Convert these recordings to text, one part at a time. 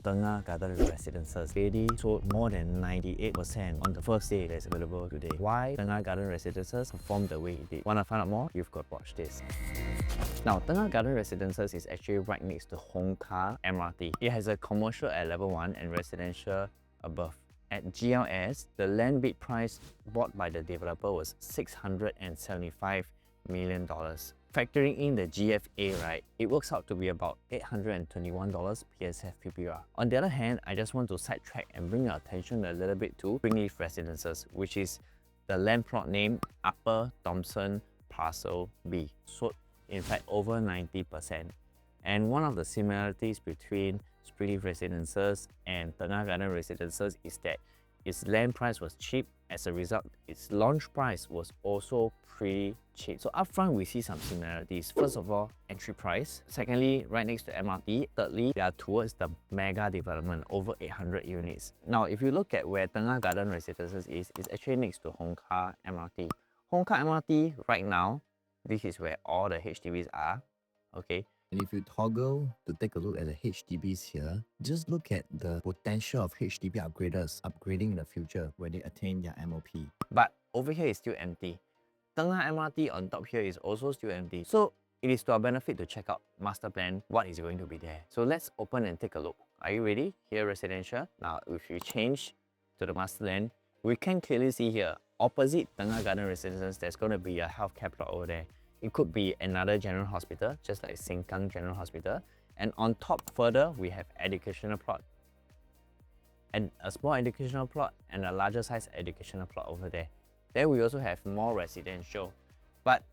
Tengah Garden Residences already sold more than 98% on the first day that's available today. Why Tengah Garden Residences performed the way it did? Want to find out more? You've got to watch this. Now, Tengah Garden Residences is actually right next to Hong Kah MRT. It has a commercial at level 1 and residential above. At GLS, the land bid price bought by the developer was $675 million. Factoring in the GFA, right, it works out to be about $821 PSF PPR. On the other hand, I just want to sidetrack and bring your attention a little bit to Springleaf Residences, which is the land plot name Upper Thomson Parcel B. Sold in fact over 90%. And one of the similarities between Springleaf Residences and Tengah Garden Residences is that its land price was cheap. As a result, its launch price was also pretty cheap. So upfront, we see some similarities. First of all, entry price. Secondly, right next to MRT. Thirdly, they are towards the mega development, over 800 units. Now, if you look at where Tengah Garden Residences is, it's actually next to Hong Kah MRT. Hong Kah MRT, right now, this is where all the HDBs are, okay? And if you toggle to take a look at the HDBs here, just look at the potential of HDB upgraders upgrading in the future when they attain their MOP. But over here is still empty. Tengah MRT on top here is also still empty. So it is to our benefit to check out master plan, what is going to be there. So let's open and take a look. Are you ready? Here, residential. Now, if you change to the master plan, we can clearly see here, opposite Tengah Garden Residences, there's going to be a healthcare plot over there. It could be another general hospital, just like Sengkang General Hospital. And on top further, we have educational plot. And a small educational plot and a larger size educational plot over there. Then we also have more residential. But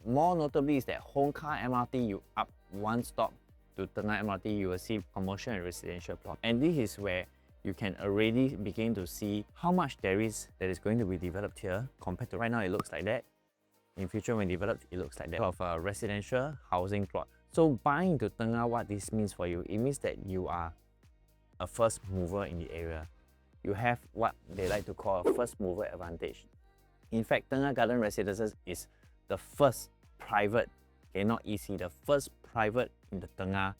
more notably is that Hong Kah MRT, you up one stop to Tengah MRT, you will see commercial and residential plot. And this is where you can already begin to see how much there is that is going to be developed here. Compared to right now, it looks like that. In future, when developed, it looks like that of a residential housing plot. So buying into Tengah, what this means for you, it means that you are a first mover in the area. You have what they like to call a first mover advantage. In fact, Tengah Garden Residences is the first private, okay, not EC, the first private in the Tengah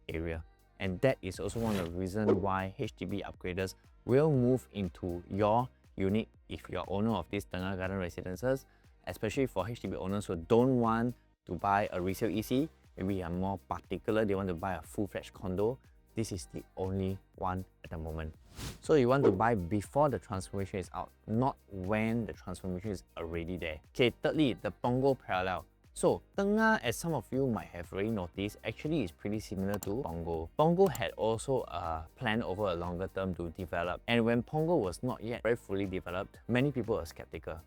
area. And that is also one of the reasons why HDB upgraders will move into your unit if you're owner of these Tengah Garden Residences, especially for HDB owners who don't want to buy a resale EC, maybe are more particular, they want to buy a full-fledged condo. This is the only one at the moment. So you want to buy before the transformation is out, not when the transformation is already there. Okay, thirdly, the Punggol parallel. So Tengah, as some of you might have already noticed, actually is pretty similar to Punggol. Punggol had also a plan over a longer term to develop. And when Punggol was not yet very fully developed, many people were skeptical.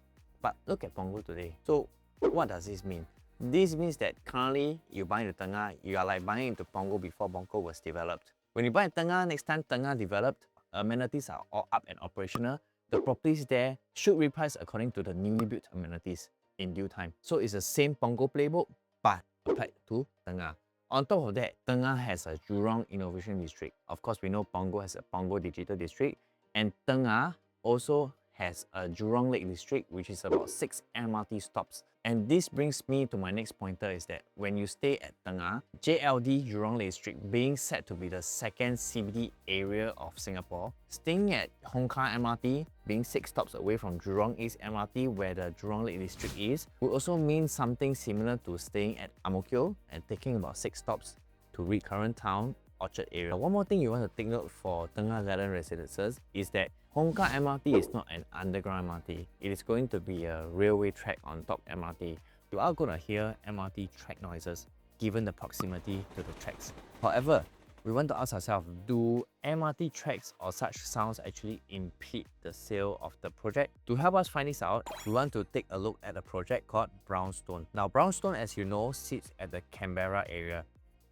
But look at Punggol today. So what does this mean? This means that currently you buy into Tengah, you are like buying into Punggol before Punggol was developed. When you buy in Tengah, next time Tengah developed, amenities are all up and operational. The properties there should reprice according to the newly built amenities in due time. So it's the same Punggol playbook, but applied to Tengah. On top of that, Tengah has a Jurong Innovation District. Of course, we know Punggol has a Punggol Digital District, and Tengah also has a Jurong Lake District, which is about 6 MRT stops. And this brings me to my next pointer is that when you stay at Tengah, JLD Jurong Lake District being said to be the second CBD area of Singapore, staying at Hong Kah MRT, being 6 stops away from Jurong East MRT where the Jurong Lake District is, would also mean something similar to staying at Ang Mo Kio and taking about 6 stops to reach current town, Orchard area. One more thing you want to take note for Tengah Garden Residences is that Hong Kah MRT is not an underground MRT. It is going to be a railway track on top MRT. You are going to hear MRT track noises given the proximity to the tracks. However, we want to ask ourselves, do MRT tracks or such sounds actually impede the sale of the project? To help us find this out, we want to take a look at a project called Brownstone. Now, Brownstone, as you know, sits at the Canberra area.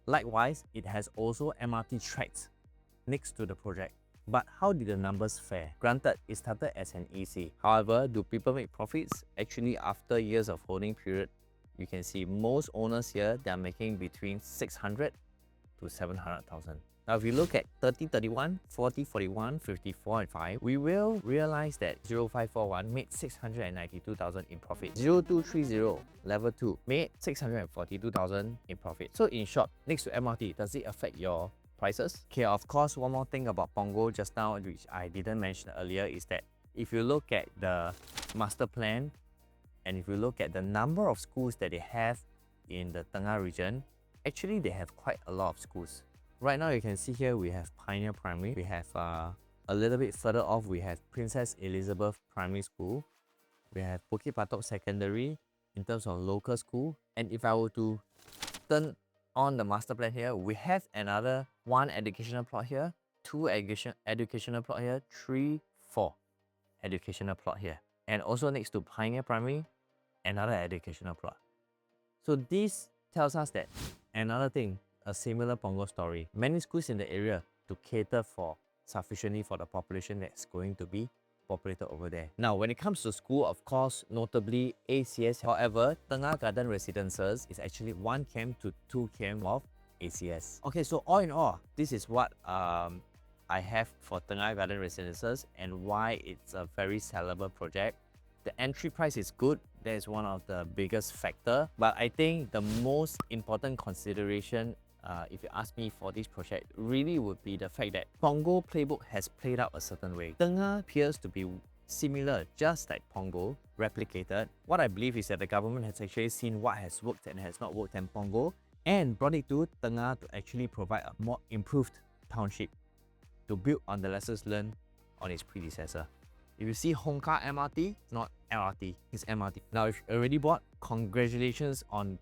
Likewise, it has also MRT tracks next to the project. But how did the numbers fare? Granted, it started as an EC. However, do people make profits? Actually, after years of holding period, you can see most owners here, they are making between 600 to 700,000. Now, if you look at 3031, 4041, 54 and 5, we will realize that 0541 made 692,000 in profit. 0230, level 2, made 642,000 in profit. So in short, next to MRT, does it affect your prices. Okay, of course, one more thing about Punggol just now, which I didn't mention earlier, is that if you look at the master plan and if you look at the number of schools that they have in the Tengah region, actually they have quite a lot of schools. Right now you can see here we have Pioneer Primary, we have a little bit further off we have Princess Elizabeth Primary School, we have Bukit Batok Secondary in terms of local school, and if I were to turn on the master plan here, we have another 1 educational plot here, 2 educational plot here, 3, 4 educational plot here, and also next to Pioneer Primary, another educational plot. So this tells us that another thing, a similar Punggol story, many schools in the area to cater for sufficiently for the population that's going to be populated over there. Now, when it comes to school, of course, notably ACS, however, Tengah Garden Residences is actually 1 km to 2 km of ACS. Okay, so all in all, this is what I have for Tengah Garden Residences and why it's a very sellable project. The entry price is good. That is one of the biggest factor. But I think the most important consideration, if you ask me, for this project really would be the fact that Punggol playbook has played out a certain way. Tengah appears to be similar, just like Punggol, replicated. What I believe is that the government has actually seen what has worked and has not worked in Punggol and brought it to Tengah to actually provide a more improved township to build on the lessons learned on its predecessor. If you see Hong Kah MRT, it's not LRT, it's MRT. Now, if you already bought, congratulations on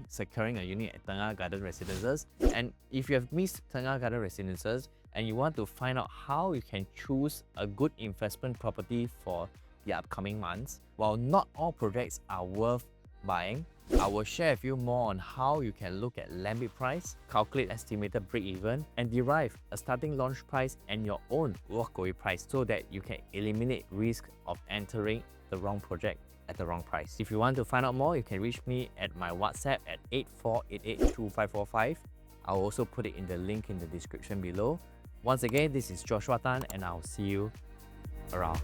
securing a unit at Tengah Garden Residences. And if you have missed Tengah Garden Residences and you want to find out how you can choose a good investment property for the upcoming months, while not all projects are worth buying, I will share with you more on how you can look at land bid price, calculate estimated break-even, and derive a starting launch price and your own walkaway price so that you can eliminate risk of entering the wrong project at the wrong price. If you want to find out more, you can reach me at my WhatsApp at 84882545. I'll also put it in the link in the description below. Once again, this is Joshua Tan and I'll see you around.